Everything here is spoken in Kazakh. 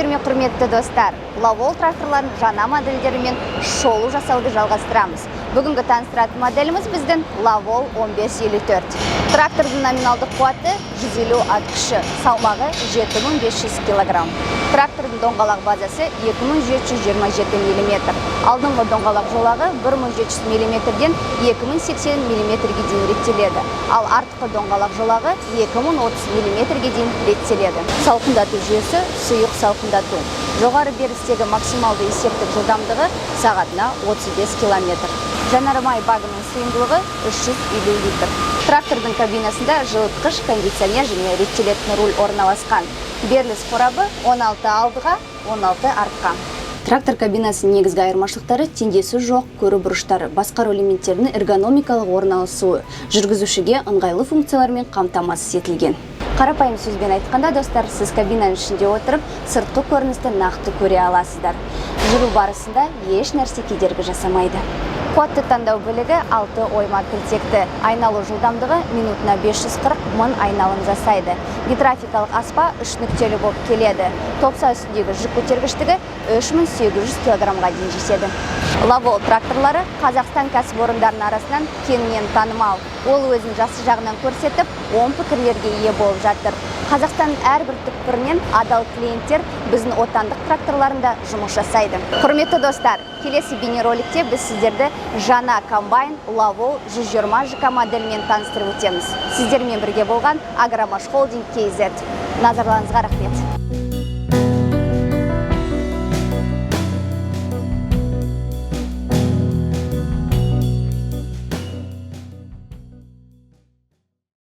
Сіздермен құрметті достар, Лавол тракторларын жаңа модельдерімен шолу жасауды жалғастырамыз. Бүгінгі таныстыратын моделіміз біздің Лавол 1554. Трактордың номиналдық қуаты 150 ат күші, салмағы 7500 кг. Трактордың доңғалақ базасы 2727 мм. Алдыңғы доңғалақ жолағы 1700 мм-ден 2080 мм-ге дейін реттеледі. Ал артқы доңғалақ жолағы 2030 мм-ге дейін реттеледі. Салқындату жүйесі сұйық салқындату. Жоғары берістегі максималды есептік жылдамдығы сағатына 35 км. Жанармай багының сыйымдылығы 350 литр. Трактордың кабинасында жылытқыш, кондиционер және реттелетін руль орналасқан. Беріліс қорабы 16 алдыға, 16 артқа. Трактор кабинасының негізгі айырмашылықтары теңдесі жоқ көру бұрыштары, басқару элементтерінің эргономикалық орналасуы, жүргізушіге ыңғайлы функциялармен қамтамасыз етілген. Қарапайым сөзбен айтқанда, достар, сіз кабинаның ішінде отырып, сыртқы көріністі нақты көре аласыздар. Жүру барысында еш нәрсе кедергі жасамайды. Қуатты таңдау бөлігі 6 ойма кілтекті. Айналу жылдамдығы минутына 540 мың айналым жасайды. Гидравликалық аспа 3 нүктелі болып келеді. Топса үстіндегі жүк көтергіштігі 3800 кг-ға дейін жетеді. Лавол тракторлары Қазақстан кәсіпорындарының арасынан кеңінен танымал. Ол өзін жақсы жағынан көрсетіп, оң пікірлерге ие болып жатыр. Қазақстанның әрбір түкпірінен адал клиенттер біздің отандық тракторларында жұмыс жасайды. Құрметті достар, келесі бейнероликте біз сіздерді жаңа комбайн Лавол 120 ЖК моделімен таныстырып өтеміз. Сіздермен бірге болған Агромаш Холдинг KZ. Назарларыңызға рахмет.